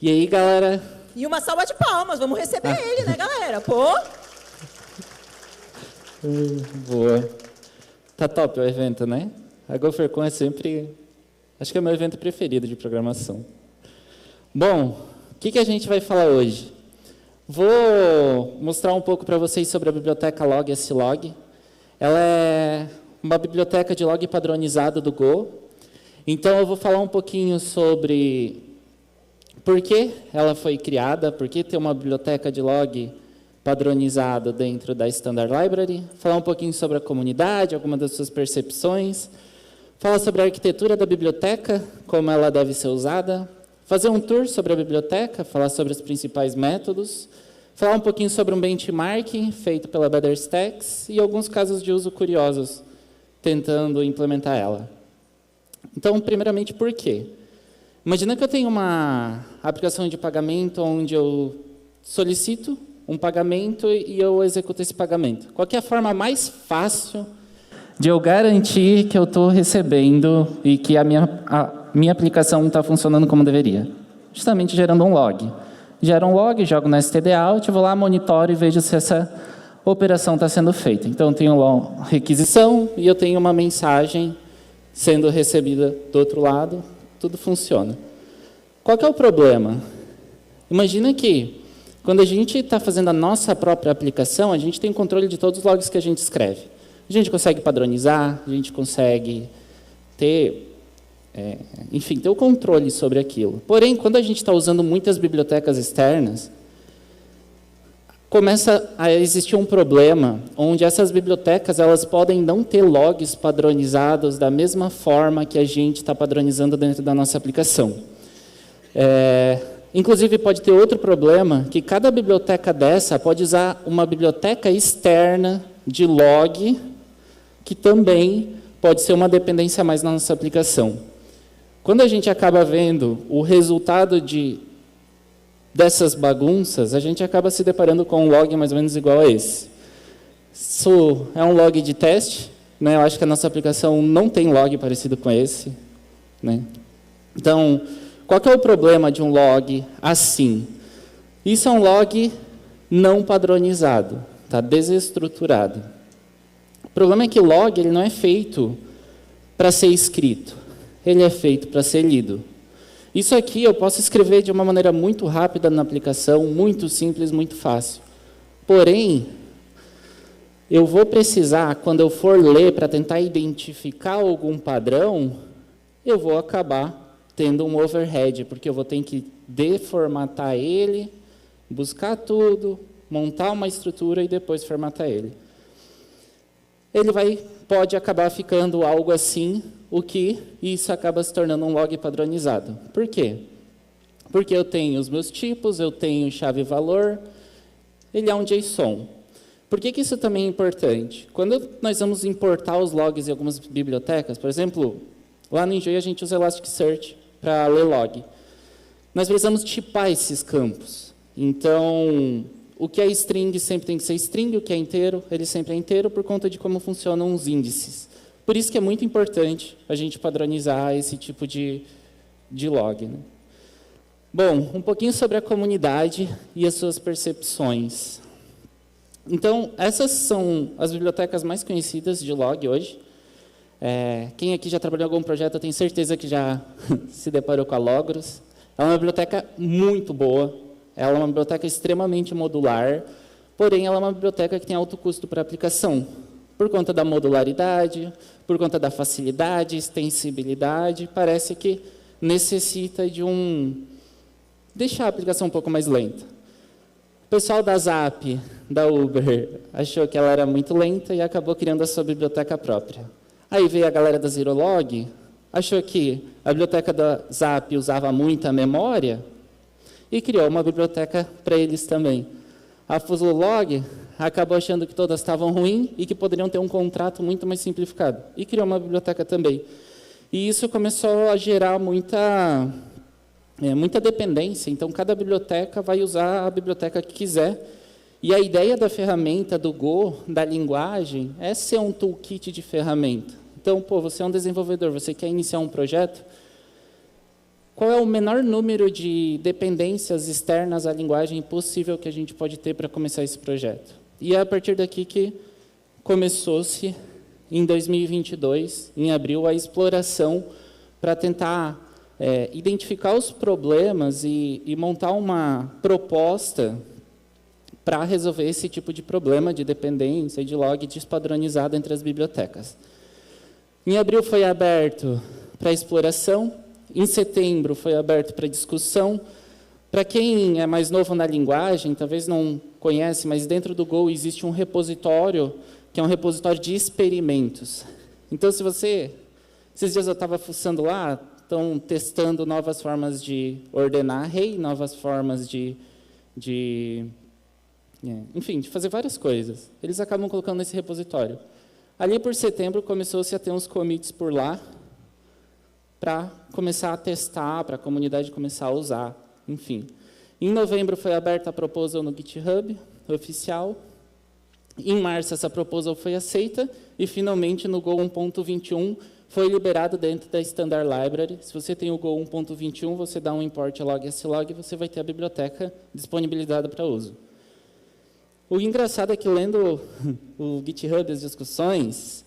E aí, galera? E uma salva de palmas, vamos receber ele, né, galera? Pô! Boa. Tá top o evento, né? A GopherCon é sempre... Acho que é o meu evento preferido de programação. Bom, o que a gente vai falar hoje? Vou mostrar um pouco para vocês sobre a biblioteca log.slog. Ela é uma biblioteca de log padronizado do Go. Então, eu vou falar um pouquinho sobre por que ela foi criada, por que ter uma biblioteca de log padronizado dentro da Standard Library, falar um pouquinho sobre a comunidade, algumas das suas percepções, falar sobre a arquitetura da biblioteca, como ela deve ser usada, fazer um tour sobre a biblioteca, falar sobre os principais métodos, falar um pouquinho sobre um benchmarking feito pela BetterStacks e alguns casos de uso curiosos, tentando implementar ela. Então, primeiramente, por quê? Imagina que eu tenho uma aplicação de pagamento onde eu solicito um pagamento e eu executo esse pagamento. Qual que é a forma mais fácil de eu garantir que eu estou recebendo e que a minha aplicação está funcionando como deveria? Justamente gerando um log. Gero um log, jogo na stdout, vou lá, monitoro e vejo se essa operação está sendo feita. Então, eu tenho uma requisição e eu tenho uma mensagem sendo recebida do outro lado, tudo funciona. Qual que é o problema? Imagina que, quando a gente está fazendo a nossa própria aplicação, a gente tem controle de todos os logs que a gente escreve. A gente consegue padronizar, a gente consegue ter, enfim, ter o controle sobre aquilo. Porém, quando a gente está usando muitas bibliotecas externas, começa a existir um problema onde essas bibliotecas elas podem não ter logs padronizados da mesma forma que a gente está padronizando dentro da nossa aplicação. Inclusive, pode ter outro problema, que cada biblioteca dessa pode usar uma biblioteca externa de log, que também pode ser uma dependência a mais na nossa aplicação. Quando a gente acaba vendo o resultado dessas bagunças, a gente acaba se deparando com um log mais ou menos igual a esse. Isso é um log de teste, né? Eu acho que a nossa aplicação não tem log parecido com esse, né? Então, qual que é o problema de um log assim? Isso é um log não padronizado, tá? Desestruturado. O problema é que o log ele não é feito para ser escrito, ele é feito para ser lido. Isso aqui eu posso escrever de uma maneira muito rápida na aplicação, muito simples, muito fácil. Porém, eu vou precisar, quando eu for ler para tentar identificar algum padrão, eu vou acabar tendo um overhead, porque eu vou ter que deformatar ele, buscar tudo, montar uma estrutura e depois formatar ele. Ele pode acabar ficando algo assim, isso acaba se tornando um log padronizado. Por quê? Porque eu tenho os meus tipos, eu tenho chave-valor, ele é um JSON. Por que isso também é importante? Quando nós vamos importar os logs em algumas bibliotecas, por exemplo, lá no Enjoy a gente usa Elasticsearch para ler log. Nós precisamos tipar esses campos. Então, o que é string sempre tem que ser string, o que é inteiro, ele sempre é inteiro por conta de como funcionam os índices. Por isso que é muito importante a gente padronizar esse tipo de log, né? Bom, um pouquinho sobre a comunidade e as suas percepções. Então, essas são as bibliotecas mais conhecidas de log hoje. Quem aqui já trabalhou em algum projeto, eu tenho certeza que já se deparou com a Logros. Ela é uma biblioteca muito boa, ela é uma biblioteca extremamente modular, porém ela é uma biblioteca que tem alto custo para aplicação, por conta da modularidade, por conta da facilidade, extensibilidade, parece que necessita de deixar a aplicação um pouco mais lenta. O pessoal da Zap, da Uber, achou que ela era muito lenta e acabou criando a sua biblioteca própria. Aí veio a galera da Zerolog, achou que a biblioteca da Zap usava muita memória e criou uma biblioteca para eles também. A Fuzzlolog acabou achando que todas estavam ruins e que poderiam ter um contrato muito mais simplificado. E criou uma biblioteca também. E isso começou a gerar muita dependência. Então, cada biblioteca vai usar a biblioteca que quiser. E a ideia da ferramenta, do Go, da linguagem, é ser um toolkit de ferramenta. Então, você é um desenvolvedor, você quer iniciar um projeto, qual é o menor número de dependências externas à linguagem possível que a gente pode ter para começar esse projeto. E é a partir daqui que começou-se, em 2022, em abril, a exploração para tentar identificar os problemas e montar uma proposta para resolver esse tipo de problema de dependência e de log despadronizado entre as bibliotecas. Em abril foi aberto para exploração, em setembro foi aberto para discussão. Para quem é mais novo na linguagem, talvez não conhece, mas dentro do Go existe um repositório, que é um repositório de experimentos. Então, se você... Esses dias eu estava fuçando lá, estão testando novas formas de ordenar array, novas formas enfim, de fazer várias coisas. Eles acabam colocando nesse repositório. Ali por setembro começou-se a ter uns commits por lá para começar a testar, para a comunidade começar a usar, enfim. Em novembro foi aberta a proposal no GitHub oficial. Em março essa proposal foi aceita e finalmente no Go 1.21 foi liberado dentro da Standard Library. Se você tem o Go 1.21, você dá um import log slog e você vai ter a biblioteca disponibilizada para uso. O engraçado é que, lendo o GitHub, as discussões,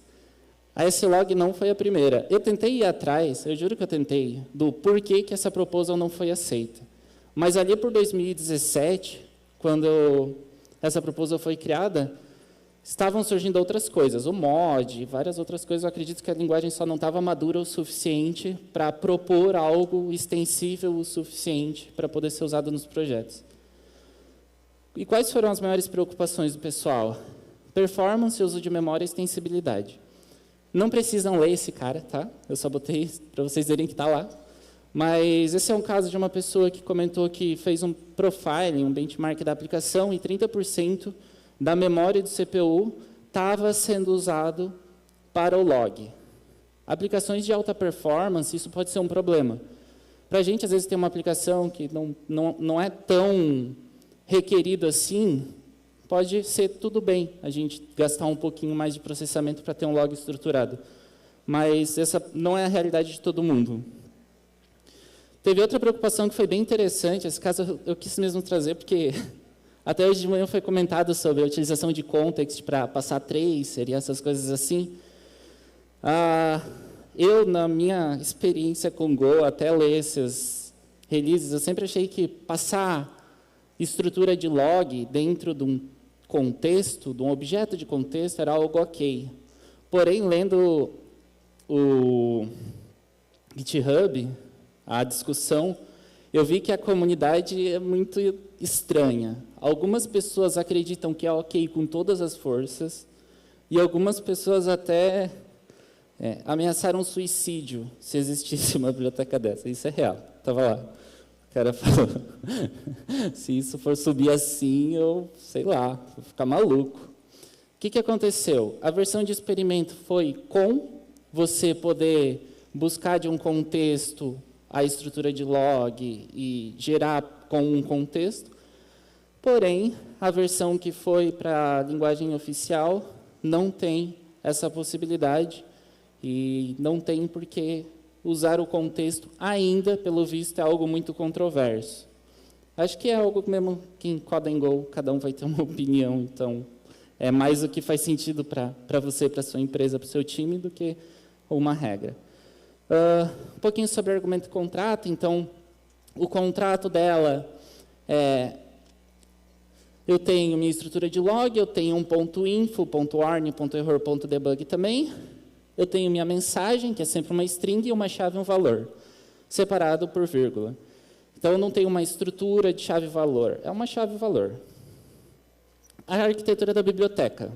a slog não foi a primeira. Eu tentei ir atrás, eu juro que eu tentei, do porquê que essa proposal não foi aceita. Mas ali por 2017, quando essa proposal foi criada, estavam surgindo outras coisas, o mod, várias outras coisas. Eu acredito que a linguagem só não estava madura o suficiente para propor algo extensível o suficiente para poder ser usado nos projetos. E quais foram as maiores preocupações do pessoal? Performance, uso de memória e extensibilidade. Não precisam ler esse cara, tá? Eu só botei para vocês verem que está lá. Mas esse é um caso de uma pessoa que comentou que fez um profiling, um benchmark da aplicação, e 30% da memória do CPU estava sendo usado para o log. Aplicações de alta performance, isso pode ser um problema. Para a gente, às vezes, tem uma aplicação que não é tão requerido assim, pode ser tudo bem a gente gastar um pouquinho mais de processamento para ter um log estruturado. Mas essa não é a realidade de todo mundo. Teve outra preocupação que foi bem interessante, esse caso eu quis mesmo trazer, porque até hoje de manhã foi comentado sobre a utilização de context para passar tracer e essas coisas assim. Eu, na minha experiência com Go, até ler esses releases, eu sempre achei que passar estrutura de log dentro de um contexto, de um objeto de contexto, era algo ok. Porém, lendo o GitHub, a discussão, eu vi que a comunidade é muito estranha. Algumas pessoas acreditam que é ok com todas as forças, e algumas pessoas até ameaçaram suicídio se existisse uma biblioteca dessa. Isso é real, estava lá. O cara falou, se isso for subir assim, eu sei lá, vou ficar maluco. O que aconteceu? A versão de experimento foi com você poder buscar de um contexto a estrutura de log e gerar com um contexto. Porém, a versão que foi para a linguagem oficial não tem essa possibilidade e não tem porque usar o contexto ainda, pelo visto, é algo muito controverso. Acho que é algo mesmo que em coda em Go, cada um vai ter uma opinião, então é mais o que faz sentido para você, para a sua empresa, para o seu time, do que uma regra. Um pouquinho sobre o argumento contrato. Então, o contrato dela eu tenho minha estrutura de log, eu tenho um .info, .warn, .error, .debug também. Eu tenho minha mensagem, que é sempre uma string, e uma chave e um valor, separado por vírgula. Então, eu não tenho uma estrutura de chave e valor, é uma chave e valor. A arquitetura da biblioteca.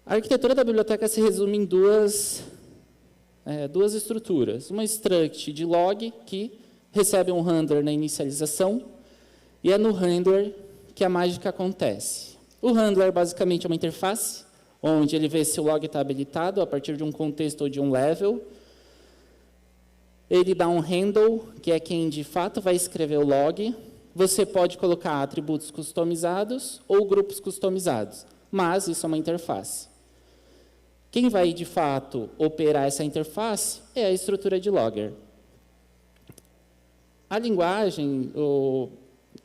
A arquitetura da biblioteca se resume em duas estruturas. Uma struct de log, que recebe um handler na inicialização, e é no handler que a mágica acontece. O handler, basicamente, é uma interface, onde ele vê se o log está habilitado a partir de um contexto ou de um level. Ele dá um handle, que é quem, de fato, vai escrever o log. Você pode colocar atributos customizados ou grupos customizados, mas isso é uma interface. Quem vai, de fato, operar essa interface é a estrutura de logger. A linguagem,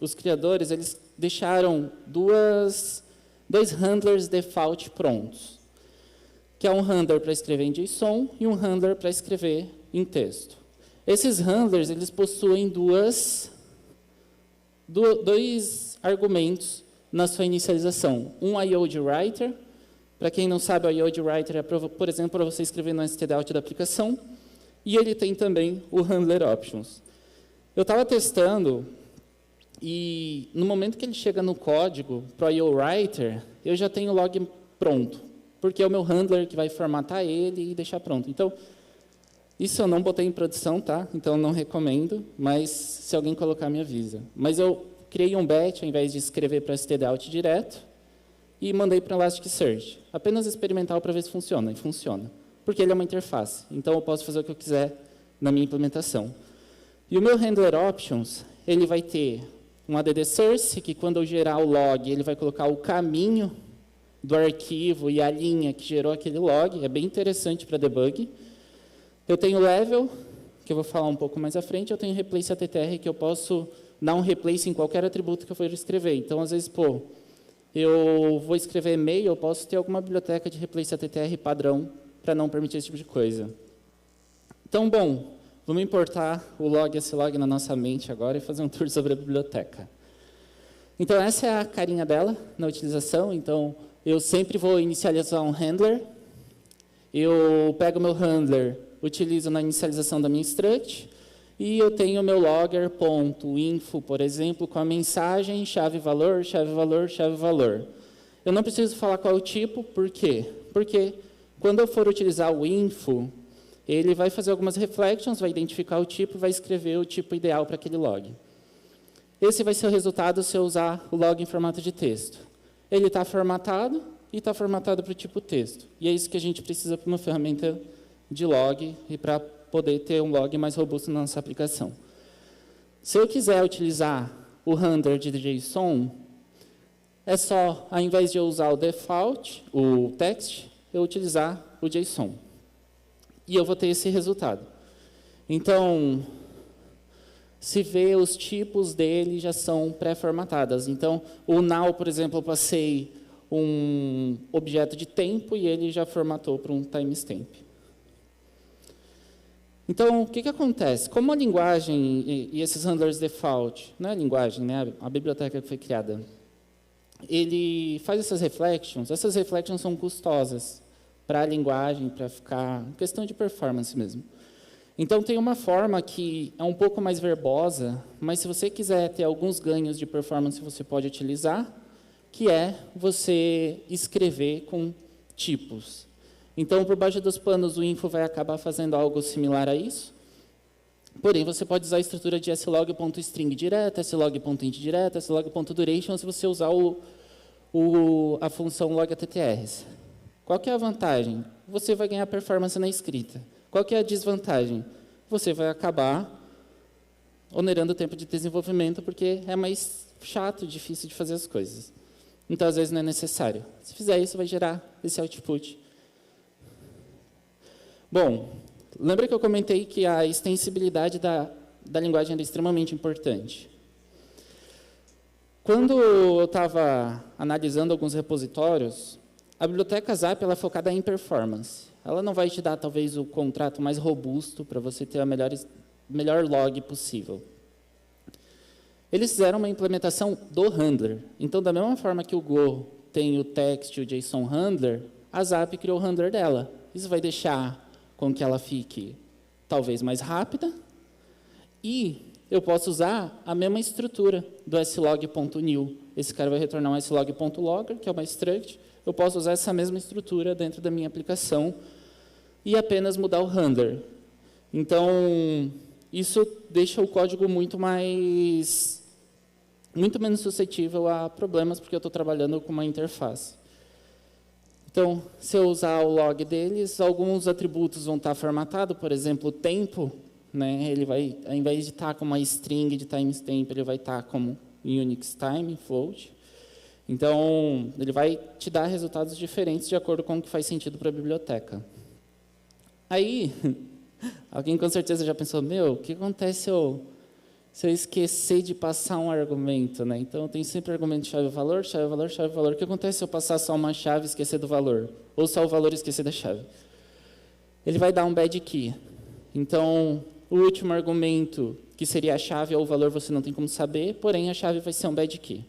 os criadores, eles deixaram dois handlers default prontos, que é um handler para escrever em JSON e um handler para escrever em texto. Esses handlers, eles possuem dois argumentos na sua inicialização. Um IOD writer, para quem não sabe, o IOD writer é, por exemplo, para você escrever no stdout da aplicação, e ele tem também o handler options. Eu estava testando, e no momento que ele chega no código para o IO writer, eu já tenho o log pronto, porque é o meu handler que vai formatar ele e deixar pronto. Então, isso eu não botei em produção, tá? Então, não recomendo, mas se alguém colocar, me avisa. Mas eu criei um batch, ao invés de escrever para stdout direto, e mandei para o Elasticsearch. Apenas experimental para ver se funciona, e funciona. Porque ele é uma interface, então eu posso fazer o que eu quiser na minha implementação. E o meu handler options, ele vai ter um add source, que quando eu gerar o log, ele vai colocar o caminho do arquivo e a linha que gerou aquele log, é bem interessante para debug. Eu tenho level, que eu vou falar um pouco mais à frente, eu tenho replace attr, que eu posso dar um replace em qualquer atributo que eu for escrever. Então, às vezes, eu vou escrever e-mail, eu posso ter alguma biblioteca de replace attr padrão para não permitir esse tipo de coisa. Então, bom, vamos importar o log e esse log na nossa mente agora e fazer um tour sobre a biblioteca. Então, essa é a carinha dela na utilização. Então, eu sempre vou inicializar um handler. Eu pego o meu handler, utilizo na inicialização da minha struct, e eu tenho o meu logger.info, por exemplo, com a mensagem chave-valor, chave-valor, chave-valor. Eu não preciso falar qual é o tipo, por quê? Porque quando eu for utilizar o info, ele vai fazer algumas reflections, vai identificar o tipo e vai escrever o tipo ideal para aquele log. Esse vai ser o resultado se eu usar o log em formato de texto. Ele está formatado e está formatado para o tipo texto. E é isso que a gente precisa para uma ferramenta de log e para poder ter um log mais robusto na nossa aplicação. Se eu quiser utilizar o handler de JSON, é só, ao invés de eu usar o default, o text, eu utilizar o JSON. E eu vou ter esse resultado. Então, se vê, os tipos dele já são pré-formatadas. Então, o now, por exemplo, eu passei um objeto de tempo e ele já formatou para um timestamp. Então, o que acontece? Como a linguagem e esses handlers default, não é a linguagem, né, a biblioteca que foi criada, ele faz essas reflections são custosas para a linguagem, para ficar questão de performance mesmo. Então, tem uma forma que é um pouco mais verbosa, mas se você quiser ter alguns ganhos de performance, você pode utilizar, que é você escrever com tipos. Então, por baixo dos panos, o info vai acabar fazendo algo similar a isso. Porém, você pode usar a estrutura de slog.string direta, slog.int direta, slog.duration, se você usar a função logattrs. Qual que é a vantagem? Você vai ganhar performance na escrita. Qual que é a desvantagem? Você vai acabar onerando o tempo de desenvolvimento, porque é mais chato, difícil de fazer as coisas. Então, às vezes, não é necessário. Se fizer isso, vai gerar esse output. Bom, lembra que eu comentei que a extensibilidade da linguagem era extremamente importante. Quando eu estava analisando alguns repositórios, a biblioteca Zap ela é focada em performance. Ela não vai te dar, talvez, o contrato mais robusto para você ter a melhor log possível. Eles fizeram uma implementação do handler. Então, da mesma forma que o Go tem o text e o JSON handler, a Zap criou o handler dela. Isso vai deixar com que ela fique, talvez, mais rápida. E eu posso usar a mesma estrutura do slog.new. Esse cara vai retornar um slog.logger, que é uma struct. Eu posso usar essa mesma estrutura dentro da minha aplicação e apenas mudar o handler. Então, isso deixa o código muito menos suscetível a problemas, porque eu estou trabalhando com uma interface. Então, se eu usar o log deles, alguns atributos vão estar formatados, por exemplo, o tempo, né, ele vai, ao invés de estar como uma string de timestamp, ele vai estar como Unix time, float. Então, ele vai te dar resultados diferentes de acordo com o que faz sentido para a biblioteca. Aí, alguém com certeza já pensou, o que acontece se eu se eu esquecer de passar um argumento, né? Então, tem sempre argumento chave-valor, chave-valor, chave-valor. O que acontece se eu passar só uma chave e esquecer do valor? Ou só o valor e esquecer da chave? Ele vai dar um bad key. Então, o último argumento, que seria a chave ou o valor, você não tem como saber, porém a chave vai ser um bad key.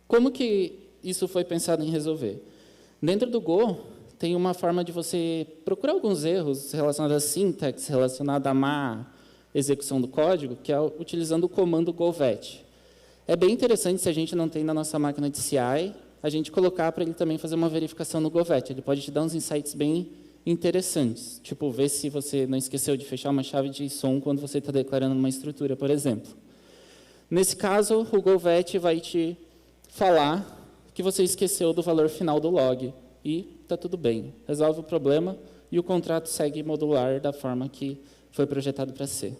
Como que isso foi pensado em resolver? Dentro do Go, tem uma forma de você procurar alguns erros relacionados à sintaxe, relacionados à má execução do código, que é utilizando o comando govet. É bem interessante, se a gente não tem na nossa máquina de CI, a gente colocar para ele também fazer uma verificação no govet. Ele pode te dar uns insights bem interessantes, tipo ver se você não esqueceu de fechar uma chave de JSON quando você está declarando uma estrutura, por exemplo. Nesse caso, o govet vai te falar que você esqueceu do valor final do log e está tudo bem, resolve o problema e o contrato segue modular da forma que foi projetado para ser.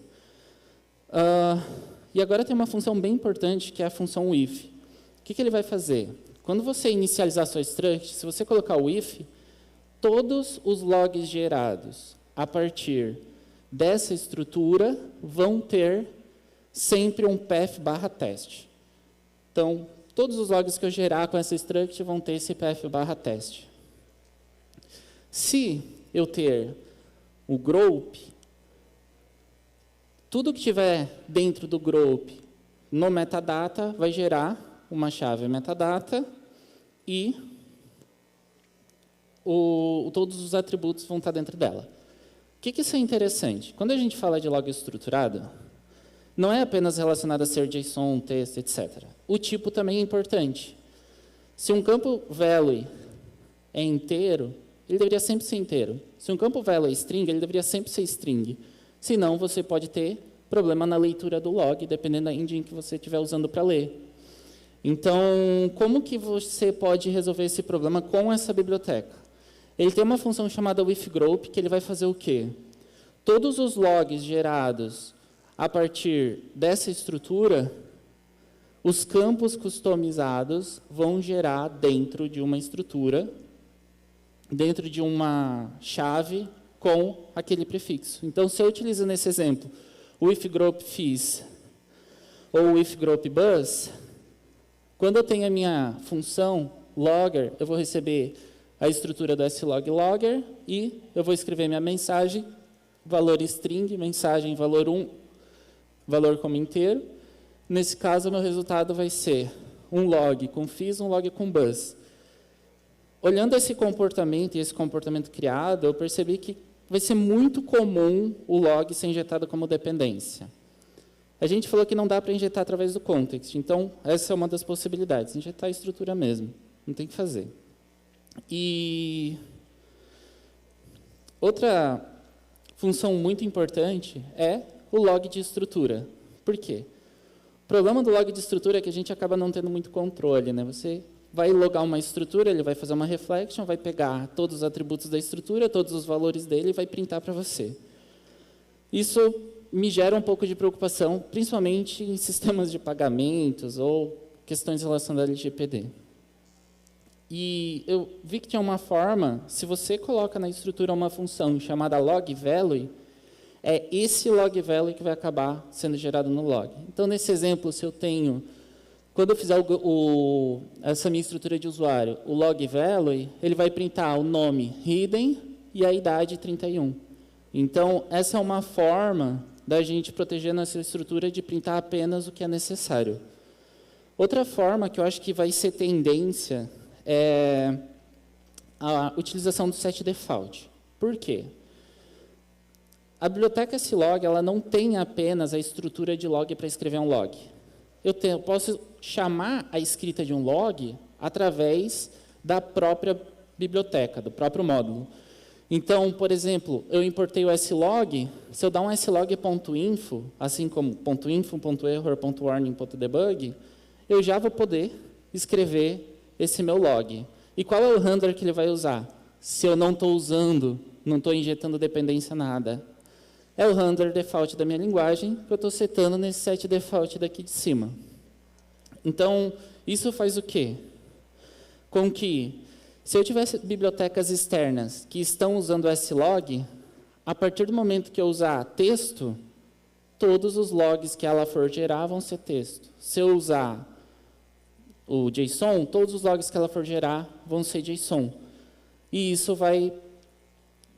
E agora tem uma função bem importante, que é a função if. O que ele vai fazer? Quando você inicializar sua struct, se você colocar o if, todos os logs gerados a partir dessa estrutura vão ter sempre um path/test. Então, todos os logs que eu gerar com essa struct vão ter esse path/test. Se eu ter o group, tudo que tiver dentro do group no metadata vai gerar uma chave metadata e todos os atributos vão estar dentro dela. O que isso é interessante? Quando a gente fala de log estruturado, não é apenas relacionado a ser JSON, texto, etc. O tipo também é importante. Se um campo value é inteiro, ele deveria sempre ser inteiro. Se um campo value é string, ele deveria sempre ser string. Senão, você pode ter problema na leitura do log, dependendo da engine que você estiver usando para ler. Então, como que você pode resolver esse problema com essa biblioteca? Ele tem uma função chamada withGroup, que ele vai fazer o quê? Todos os logs gerados a partir dessa estrutura, os campos customizados vão gerar dentro de uma estrutura, dentro de uma chave com aquele prefixo. Então, se eu utilizo nesse exemplo o withGroup fis ou o withGroup bus, quando eu tenho a minha função logger, eu vou receber a estrutura do slog logger e eu vou escrever minha mensagem, valor string, mensagem valor 1, valor como inteiro. Nesse caso, o meu resultado vai ser um log com fis, um log com bus. Olhando esse comportamento e esse comportamento criado, eu percebi que vai ser muito comum o log ser injetado como dependência. A gente falou que não dá para injetar através do context, então essa é uma das possibilidades, injetar a estrutura mesmo, não tem o que fazer. E outra função muito importante é o log de estrutura. Por quê? O problema do log de estrutura é que a gente acaba não tendo muito controle, né? Você vai logar uma estrutura, ele vai fazer uma reflection, vai pegar todos os atributos da estrutura, todos os valores dele e vai printar para você. Isso me gera um pouco de preocupação, principalmente em sistemas de pagamentos ou questões relacionadas ao LGPD. E eu vi que tinha uma forma, se você coloca na estrutura uma função chamada logValue, é esse logValue que vai acabar sendo gerado no log. Então, nesse exemplo, se eu tenho, quando eu fizer essa minha estrutura de usuário, o logValue, ele vai printar o nome hidden e a idade 31. Então, essa é uma forma da gente proteger nossa estrutura de printar apenas o que é necessário. Outra forma que eu acho que vai ser tendência é a utilização do setDefault. Por quê? A biblioteca slog ela não tem apenas a estrutura de log para escrever um log. Eu posso chamar a escrita de um log através da própria biblioteca, do próprio módulo. Então, por exemplo, eu importei o slog, se eu dar um slog.info, assim como .info, .error, .warning, .debug, eu já vou poder escrever esse meu log. E qual é o handler que ele vai usar? Se eu não estou usando, não estou injetando dependência nada. É o handler default da minha linguagem que eu estou setando nesse set default daqui de cima. Então, isso faz o quê? Com que, se eu tivesse bibliotecas externas que estão usando slog, a partir do momento que eu usar texto, todos os logs que ela for gerar vão ser texto. Se eu usar o JSON, todos os logs que ela for gerar vão ser JSON. E isso vai,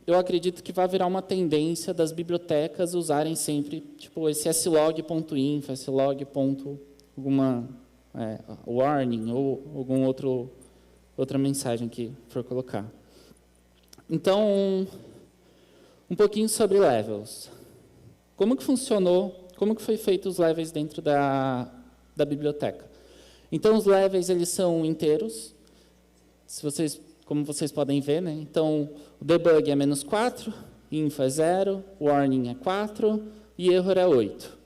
eu acredito que vai virar uma tendência das bibliotecas usarem sempre, tipo, esse slog.inf, slog.alguma warning ou algum outra mensagem que for colocar. Então, um pouquinho sobre levels. Como que funcionou, como que foi feito os levels dentro da biblioteca? Então, os levels, eles são inteiros, como vocês podem ver, né? Então, o debug é -4, info é 0, warning é 4 e error é 8.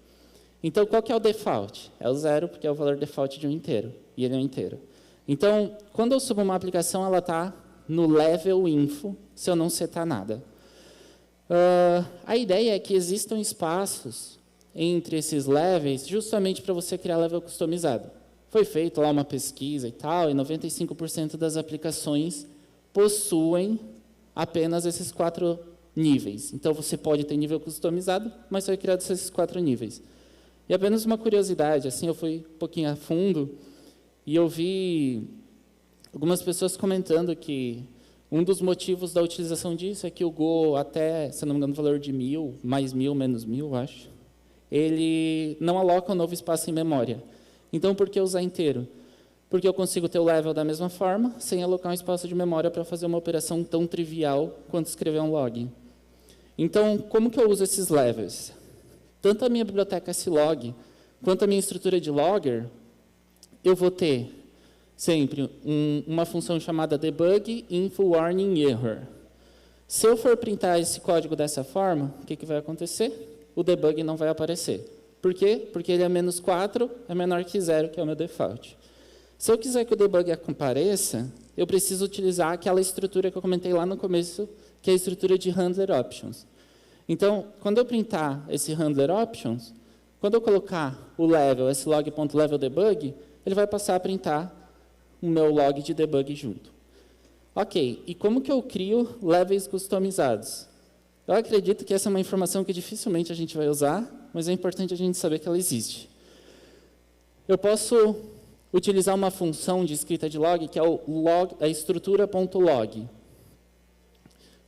Então, qual que é o default? É o 0, porque é o valor default de um inteiro, e ele é um inteiro. Então, quando eu subo uma aplicação, ela está no level info, se eu não setar nada. A ideia é que existam espaços entre esses levels, justamente para você criar level customizado. Foi feita lá uma pesquisa e tal, e 95% das aplicações possuem apenas esses 4 níveis. Então, você pode ter nível customizado, mas foi criado esses 4 níveis. E apenas uma curiosidade, assim, eu fui um pouquinho a fundo, e eu vi algumas pessoas comentando que um dos motivos da utilização disso é que o Go, até, se não me engano, o valor de 1000, mais 1000, menos 1000, acho, ele não aloca um novo espaço em memória. Então, por que usar inteiro? Porque eu consigo ter o level da mesma forma, sem alocar um espaço de memória para fazer uma operação tão trivial quanto escrever um log. Então, como que eu uso esses levels? Tanto a minha biblioteca slog, quanto a minha estrutura de logger, eu vou ter sempre uma função chamada debug, info, warning, error. Se eu for printar esse código dessa forma, o que vai acontecer? O debug não vai aparecer. Por quê? Porque ele é -4, é menor que 0, que é o meu default. Se eu quiser que o debug apareça, eu preciso utilizar aquela estrutura que eu comentei lá no começo, que é a estrutura de handler options. Então, quando eu printar esse handler options, quando eu colocar o level, esse log.levelDebug, ele vai passar a printar o meu log de debug junto. Ok, e como que eu crio levels customizados? Eu acredito que essa é uma informação que dificilmente a gente vai usar, mas é importante a gente saber que ela existe. Eu posso utilizar uma função de escrita de log, que é o a estrutura.log.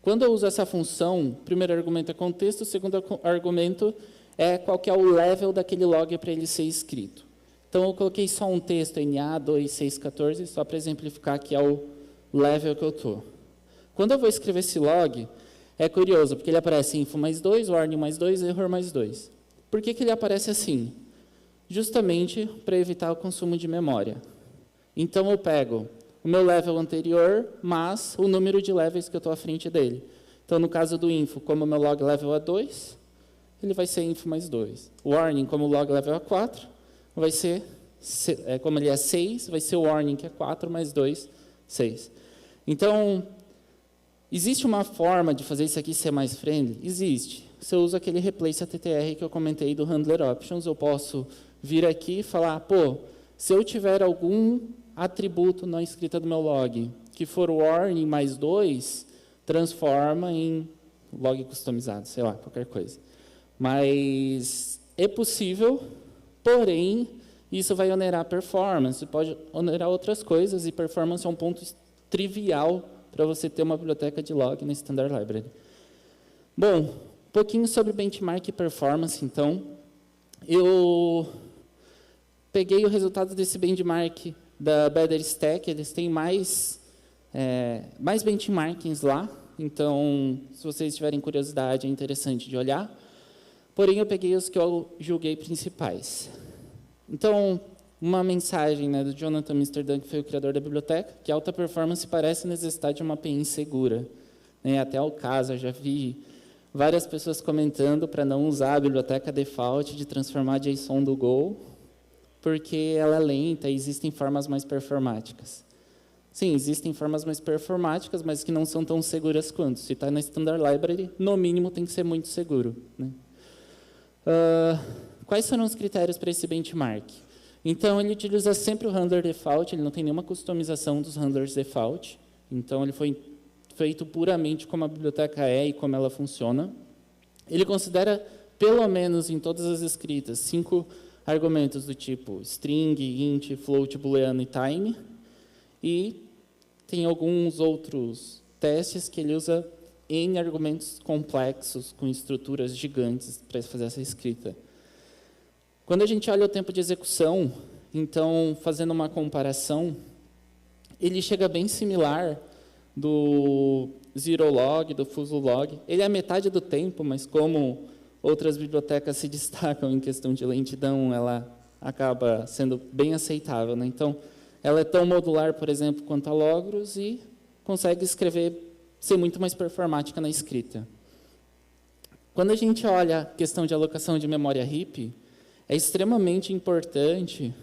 Quando eu uso essa função, o primeiro argumento é contexto, o segundo argumento é qual que é o level daquele log para ele ser escrito. Então, eu coloquei só um texto NA26414, só para exemplificar que é o level que eu estou. Quando eu vou escrever esse log, é curioso, porque ele aparece info mais 2, warning mais 2, error mais 2. Por que ele aparece assim? Justamente para evitar o consumo de memória. Então, eu pego o meu level anterior, mais o número de levels que eu estou à frente dele. Então, no caso do info, como o meu log level é 2, ele vai ser info mais 2. O warning, como o log level é 4, vai ser, como ele é 6, vai ser o warning, que é 4 mais 2, 6. Então, existe uma forma de fazer isso aqui ser mais friendly? Existe. Se eu uso aquele replace ATTR que eu comentei do handler options, eu posso vir aqui e falar, pô, se eu tiver algum atributo na escrita do meu log que for warning mais 2, transforma em log customizado, sei lá, qualquer coisa. Mas é possível, porém, isso vai onerar a performance, pode onerar outras coisas, e performance é um ponto trivial para você ter uma biblioteca de log na Standard Library. Bom, um pouquinho sobre benchmark e performance, então. Eu peguei o resultado desse benchmark da Better Stack, eles têm mais benchmarkings lá, então, se vocês tiverem curiosidade, é interessante de olhar. Porém, eu peguei os que eu julguei principais. Então, uma mensagem, né, do Jonathan Amsterdam, que foi o criador da biblioteca, que alta performance parece necessitar de uma API insegura. Até o caso, eu já vi várias pessoas comentando para não usar a biblioteca default de transformar JSON do Go, porque ela é lenta e existem formas mais performáticas. Sim, existem formas mais performáticas, mas que não são tão seguras quanto. Se está na Standard Library, no mínimo tem que ser muito seguro, né? Quais foram os critérios para esse benchmark? Então, ele utiliza sempre o handler default, ele não tem nenhuma customização dos handlers default. Então, ele foi feito puramente como a biblioteca é e como ela funciona. Ele considera pelo menos em todas as escritas, 5 argumentos do tipo string, int, float, booleano e time. E tem alguns outros testes que ele usa N argumentos complexos, com estruturas gigantes para fazer essa escrita. Quando a gente olha o tempo de execução, então, fazendo uma comparação, ele chega bem similar do Zerolog, do Fusolog. Ele é metade do tempo, mas como outras bibliotecas se destacam em questão de lentidão, ela acaba sendo bem aceitável, né? Então, ela é tão modular, por exemplo, quanto a Logros e consegue ser muito mais performática na escrita. Quando a gente olha a questão de alocação de memória heap, é extremamente importante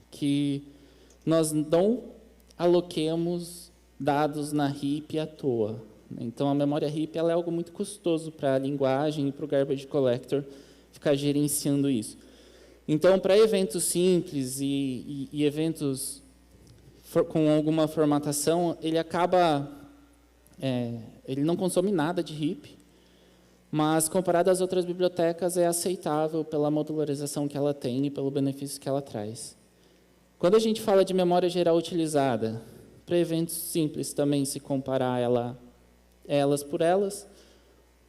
que nós não aloquemos dados na heap à toa. Então, a memória heap ela é algo muito custoso para a linguagem e para o garbage collector ficar gerenciando isso. Então, para eventos simples e eventos com alguma formatação, ele acaba... ele não consome nada de heap, mas, comparado às outras bibliotecas, é aceitável pela modularização que ela tem e pelo benefício que ela traz. Quando a gente fala de memória geral utilizada, para eventos simples também se comparar elas por elas,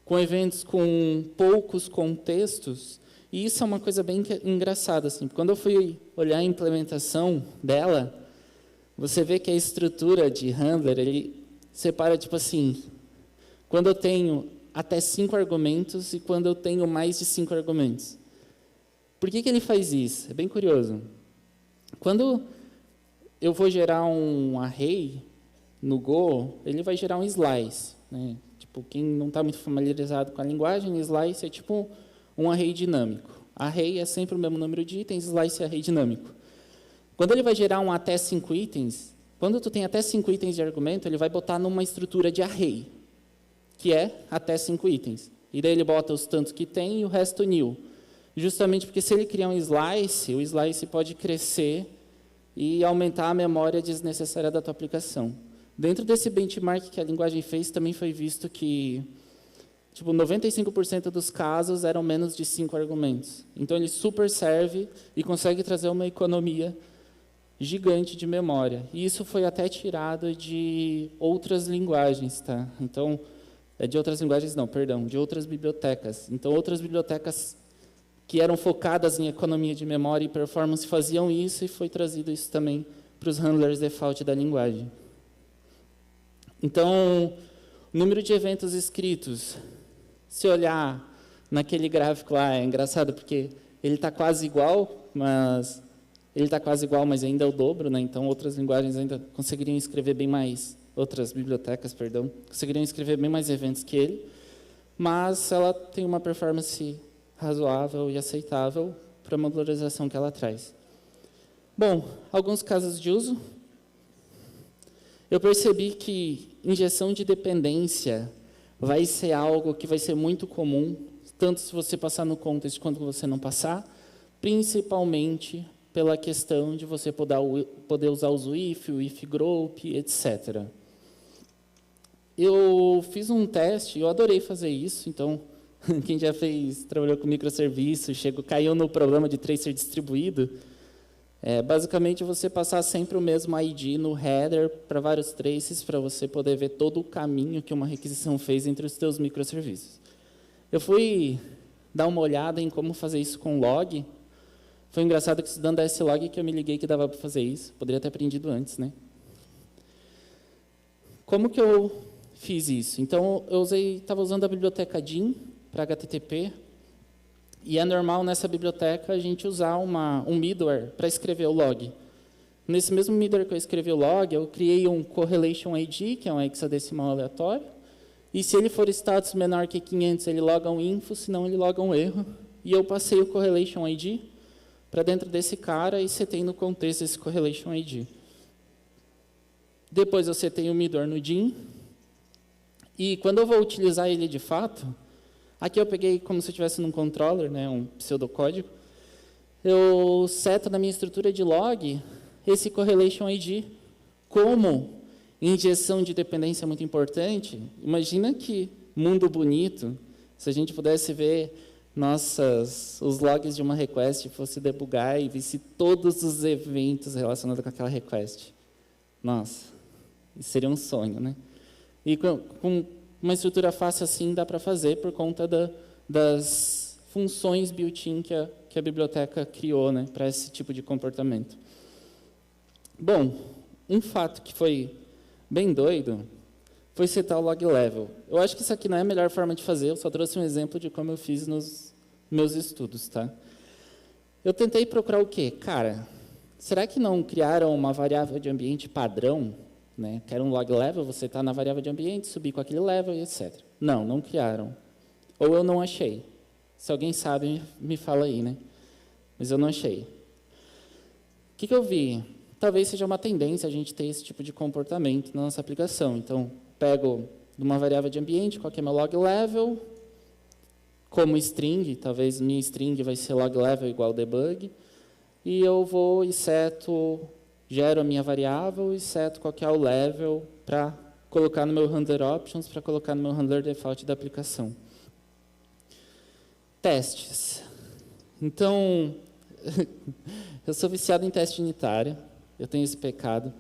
com eventos com poucos contextos, e isso é uma coisa bem engraçada. Assim, quando eu fui olhar a implementação dela, você vê que a estrutura de handler, ele separa, tipo assim, quando eu tenho até 5 argumentos e quando eu tenho mais de 5 argumentos. Por que ele faz isso? É bem curioso. Quando eu vou gerar um array no Go, ele vai gerar um slice, né? Tipo, quem não está muito familiarizado com a linguagem, slice é tipo um array dinâmico. Array é sempre o mesmo número de itens, slice é array dinâmico. Quando ele vai gerar um até 5 itens, quando tu tem até 5 itens de argumento, ele vai botar numa estrutura de array, que é até 5 itens. E daí ele bota os tantos que tem e o resto new. Justamente porque se ele criar um slice, o slice pode crescer e aumentar a memória desnecessária da tua aplicação. Dentro desse benchmark que a linguagem fez, também foi visto que 95% dos casos eram menos de 5 argumentos. Então ele super serve e consegue trazer uma economia gigante de memória. E isso foi até tirado de outras linguagens, tá? Então, de outras linguagens não, perdão, de outras bibliotecas. Então, outras bibliotecas que eram focadas em economia de memória e performance faziam isso e foi trazido isso também para os handlers default da linguagem. Então, o número de eventos escritos, se olhar naquele gráfico lá, é engraçado porque ele está quase igual, mas ainda é o dobro, né? Então outras linguagens ainda conseguiriam escrever bem mais, outras bibliotecas, perdão, conseguiriam escrever bem mais eventos que ele, mas ela tem uma performance razoável e aceitável para a modularização que ela traz. Bom, alguns casos de uso. Eu percebi que injeção de dependência vai ser algo que vai ser muito comum, tanto se você passar no context quanto você não passar, principalmente pela questão de você poder usar os if, o if group, etc. Eu fiz um teste, eu adorei fazer isso, então quem já trabalhou com microserviços, caiu no problema de tracer distribuído, basicamente você passar sempre o mesmo ID no header para vários traces, para você poder ver todo o caminho que uma requisição fez entre os teus microserviços. Eu fui dar uma olhada em como fazer isso com log. Foi engraçado que estudando a slog que eu me liguei que dava para fazer isso. Poderia ter aprendido antes, né? Como que eu fiz isso? Então, eu estava usando a biblioteca DIN para HTTP, e é normal nessa biblioteca a gente usar um middleware para escrever o log. Nesse mesmo middleware que eu escrevi o log, eu criei um correlation ID, que é um hexadecimal aleatório, e se ele for status menor que 500, ele loga um info, senão ele loga um erro. E eu passei o correlation ID para dentro desse cara e setei no contexto esse correlation ID. Depois eu setei o middleware no DIN, e quando eu vou utilizar ele de fato, aqui eu peguei como se eu estivesse num controller, né, um pseudocódigo, eu seto na minha estrutura de log esse correlation ID. Como injeção de dependência é muito importante, imagina que mundo bonito, se a gente pudesse ver os logs de uma request fosse debugar e visse todos os eventos relacionados com aquela request. Nossa, isso seria um sonho, né? E com uma estrutura fácil assim dá para fazer por conta das funções built-in que a biblioteca criou, né, para esse tipo de comportamento. Bom, um fato que foi bem doido foi setar o log level. Eu acho que isso aqui não é a melhor forma de fazer, eu só trouxe um exemplo de como eu fiz nos meus estudos, tá? Eu tentei procurar o quê? Cara, será que não criaram uma variável de ambiente padrão, né? Que era um log level, você está na variável de ambiente, subir com aquele level e etc. Não criaram. Ou eu não achei. Se alguém sabe, me fala aí, né? Mas eu não achei. O que eu vi? Talvez seja uma tendência a gente ter esse tipo de comportamento na nossa aplicação. Então, pego uma variável de ambiente, qual que é meu log level, como string, talvez minha string vai ser log level igual debug, e eu vou e gero a minha variável e seto qual que é o level para colocar no meu handler options, para colocar no meu handler default da aplicação. Testes. Então, eu sou viciado em teste unitário, eu tenho esse pecado.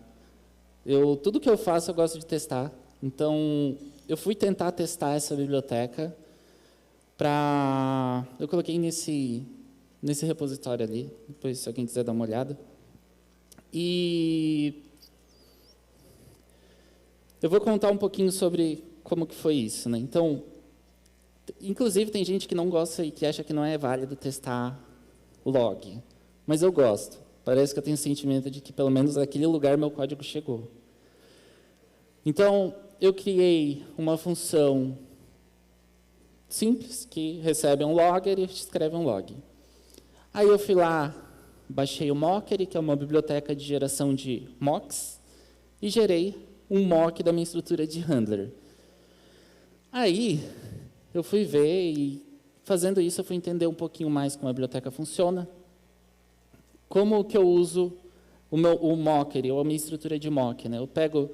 Tudo que eu faço eu gosto de testar. Então, eu fui tentar testar essa biblioteca eu coloquei nesse repositório ali, depois se alguém quiser dar uma olhada. E eu vou contar um pouquinho sobre como que foi isso, né? Então, inclusive tem gente que não gosta e que acha que não é válido testar log, mas eu gosto. Parece que eu tenho o sentimento de que pelo menos naquele lugar meu código chegou. Então, eu criei uma função simples, que recebe um logger e escreve um log. Aí eu fui lá, baixei o Mockery, que é uma biblioteca de geração de mocks, e gerei um mock da minha estrutura de handler. Aí, eu fui ver e, fazendo isso, eu fui entender um pouquinho mais como a biblioteca funciona, como que eu uso o Mockery, ou a minha estrutura de mock, né? Eu pego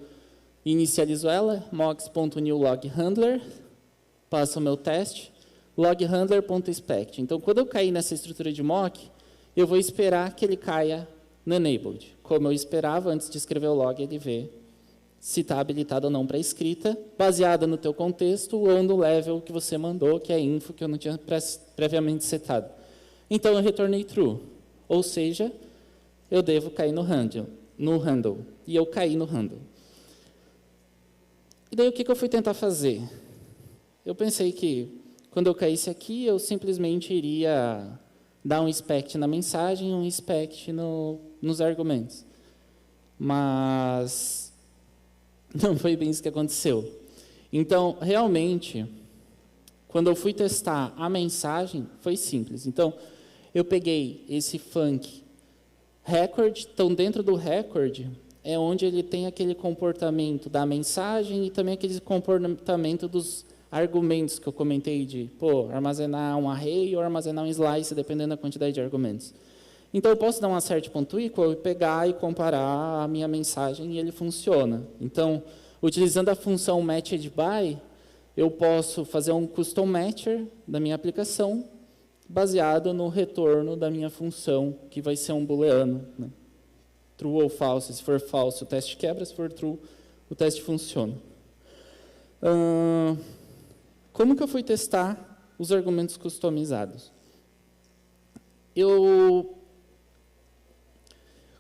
inicializo ela, mocks.newLogHandler, passo o meu teste, loghandler.expect. Então, quando eu cair nessa estrutura de mock, eu vou esperar que ele caia no enabled. Como eu esperava, antes de escrever o log, ele vê se está habilitado ou não para escrita, baseada no teu contexto ou no level que você mandou, que é info, que eu não tinha previamente setado. Então, eu retornei true. Ou seja, eu devo cair no handle. E eu caí no handle. E daí, o que eu fui tentar fazer? Eu pensei que, quando eu caísse aqui, eu simplesmente iria dar um inspect na mensagem e um inspect nos argumentos. Mas não foi bem isso que aconteceu. Então, realmente, quando eu fui testar a mensagem, foi simples. Então, eu peguei esse func record, então dentro do record é onde ele tem aquele comportamento da mensagem e também aquele comportamento dos argumentos que eu comentei de, armazenar um array ou armazenar um slice, dependendo da quantidade de argumentos. Então, eu posso dar um assert.equal e pegar e comparar a minha mensagem e ele funciona. Então, utilizando a função matchedBy, eu posso fazer um custom matcher da minha aplicação baseado no retorno da minha função, que vai ser um booleano, né? True ou false. Se for false, o teste quebra. Se for true, o teste funciona. Como que eu fui testar os argumentos customizados?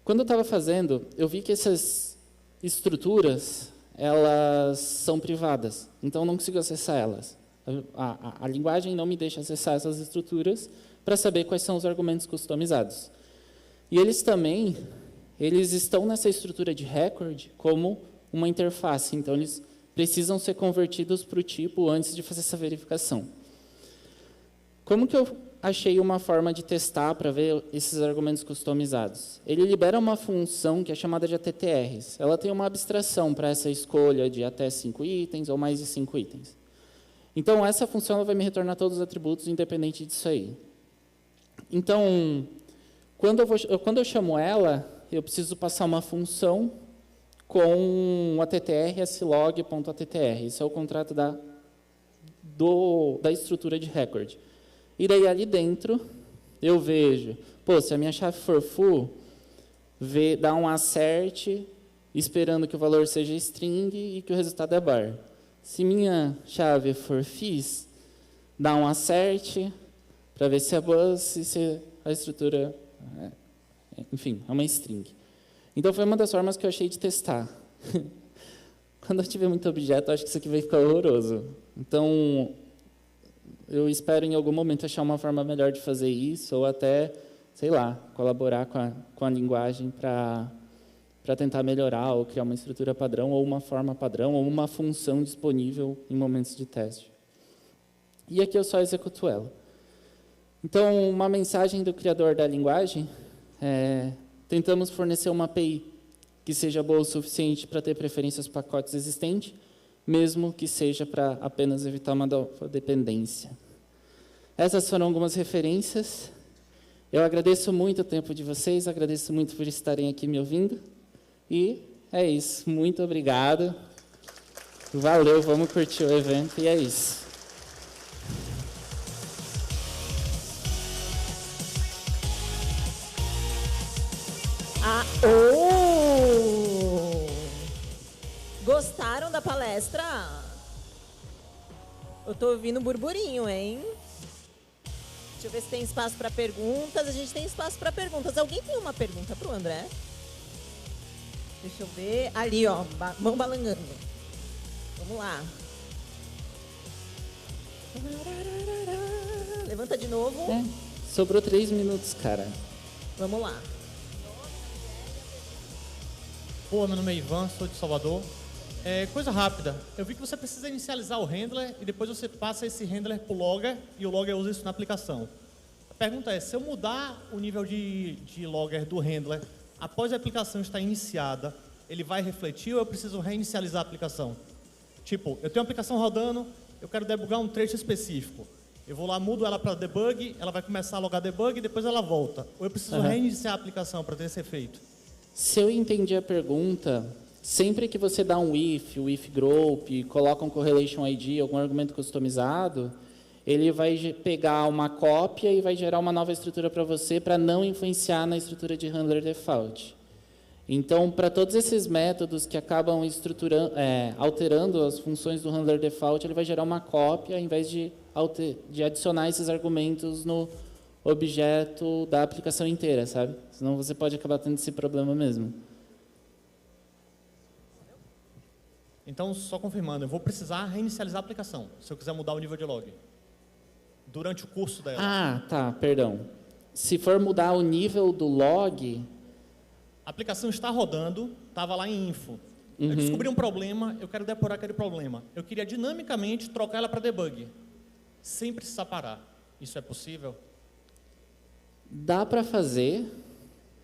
Quando eu estava fazendo, eu vi que essas estruturas, elas são privadas, então eu não consigo acessar elas. A linguagem não me deixa acessar essas estruturas para saber quais são os argumentos customizados. E eles estão nessa estrutura de record como uma interface, então eles precisam ser convertidos para o tipo antes de fazer essa verificação. Como que eu achei uma forma de testar para ver esses argumentos customizados? Ele libera uma função que é chamada de ATTRs. Ela tem uma abstração para essa escolha de até 5 itens ou mais de 5 itens. Então, essa função ela vai me retornar todos os atributos, independente disso aí. Então, quando eu chamo ela, eu preciso passar uma função com o ATTR slog.attr. Esse é o contrato da estrutura de record. E daí ali dentro eu vejo, pô, se a minha chave for full, dá um assert esperando que o valor seja string e que o resultado é bar. Se minha chave for fizz, dá um assert para ver se é bus e se a estrutura, enfim, é uma string. Então foi uma das formas que eu achei de testar. Quando eu tiver muito objeto, eu acho que isso aqui vai ficar horroroso. Então, eu espero em algum momento achar uma forma melhor de fazer isso, ou até, sei lá, colaborar com a linguagem para tentar melhorar, ou criar uma estrutura padrão, ou uma forma padrão, ou uma função disponível em momentos de teste. E aqui eu só executo ela. Então, uma mensagem do criador da linguagem é: tentamos fornecer uma API que seja boa o suficiente para ter preferências pacotes existentes, mesmo que seja para apenas evitar uma dependência. Essas foram algumas referências. Eu agradeço muito o tempo de vocês, agradeço muito por estarem aqui me ouvindo. E é isso. Muito obrigado. Valeu, vamos curtir o evento e é isso. Gostaram da palestra? Eu tô ouvindo burburinho, hein? Deixa eu ver se tem espaço para perguntas. A gente tem espaço para perguntas. Alguém tem uma pergunta para o André? Deixa eu ver. Ali, ó, mão balangando. Vamos lá. Levanta de novo. Sobrou 3 minutos, cara. Vamos lá. Pô, meu nome é Ivan, sou de Salvador. Coisa rápida, eu vi que você precisa inicializar o handler e depois você passa esse handler para o logger e o logger usa isso na aplicação. A pergunta é, se eu mudar o nível de logger do handler após a aplicação estar iniciada, ele vai refletir ou eu preciso reinicializar a aplicação? Tipo, eu tenho uma aplicação rodando, eu quero debugar um trecho específico. Eu vou lá, mudo ela para debug, ela vai começar a logar debug e depois ela volta. Ou eu preciso reiniciar a aplicação para ter esse efeito? Se eu entendi a pergunta, sempre que você dá um if, o if group, coloca um correlation ID, algum argumento customizado, ele vai pegar uma cópia e vai gerar uma nova estrutura para você para não influenciar na estrutura de handler default. Então, para todos esses métodos que acabam alterando as funções do handler default, ele vai gerar uma cópia ao invés de adicionar esses argumentos no objeto da aplicação inteira, sabe? Senão você pode acabar tendo esse problema mesmo. Então, só confirmando, eu vou precisar reinicializar a aplicação, se eu quiser mudar o nível de log. Durante o curso dela. Ah, tá, perdão. Se for mudar o nível do log... A aplicação está rodando, estava lá em info. Eu descobri um problema, eu quero depurar aquele problema. Eu queria dinamicamente trocar ela para debug, sem precisar parar. Isso é possível? Dá para fazer,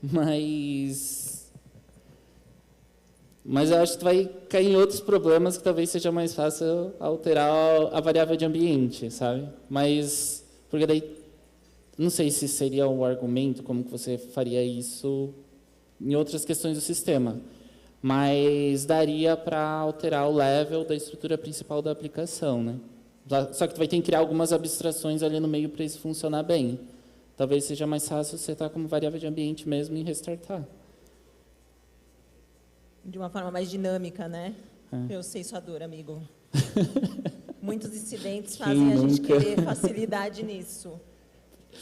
mas eu acho que vai cair em outros problemas que talvez seja mais fácil alterar a variável de ambiente, sabe? Mas, porque daí, não sei se seria um argumento, como que você faria isso em outras questões do sistema, mas daria para alterar o level da estrutura principal da aplicação, né? Só que tu vai ter que criar algumas abstrações ali no meio para isso funcionar bem. Talvez seja mais fácil você estar como variável de ambiente mesmo e restartar. De uma forma mais dinâmica, né? Eu sei sua dor, amigo. Muitos incidentes fazem a gente querer facilidade nisso.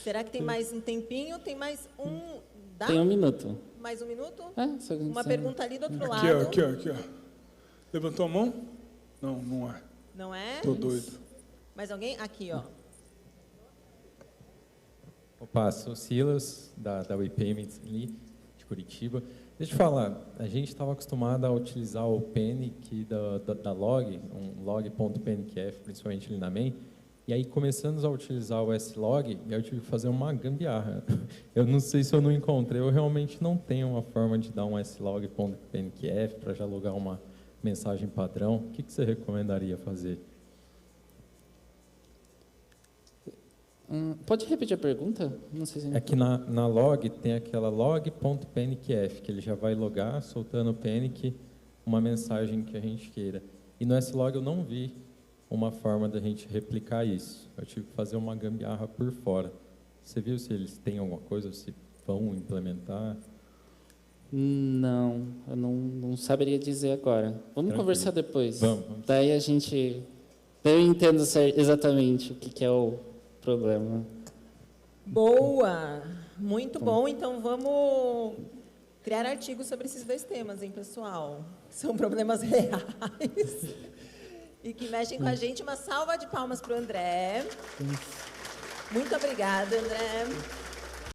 Será que tem mais um tempinho? Tem mais um... Dá? Tem 1 minuto. Mais 1 minuto? Só uma pergunta ali do outro aqui, lado. Aqui, ó. Levantou a mão? Não, não é. Não é? Tô doido. Mais alguém? Aqui, ó. Opa, sou Silas, da WePayments ali, de Curitiba. Deixa eu falar, a gente estava acostumado a utilizar o panic da log, um log.panic-f, principalmente ali na main, e aí começamos a utilizar o slog, e eu tive que fazer uma gambiarra. Eu não sei se eu não encontrei, eu realmente não tenho uma forma de dar um slog.panic-f para já logar uma mensagem padrão. O que você recomendaria fazer? Pode repetir a pergunta? Não sei se... É que na log tem aquela log.panic-f, que ele já vai logar, soltando o panic, uma mensagem que a gente queira. E no slog eu não vi uma forma da gente replicar isso. Eu tive que fazer uma gambiarra por fora. Você viu se eles têm alguma coisa, se vão implementar? Não, eu não saberia dizer agora. Vamos Tranquilo. conversar depois. Vamos. Daí a gente... Eu entendo exatamente o que é o problema. Boa! Muito bom. Então, vamos criar artigos sobre esses dois temas, hein, pessoal? São problemas reais e que mexem com a gente. Uma salva de palmas para o André. Muito obrigada, André.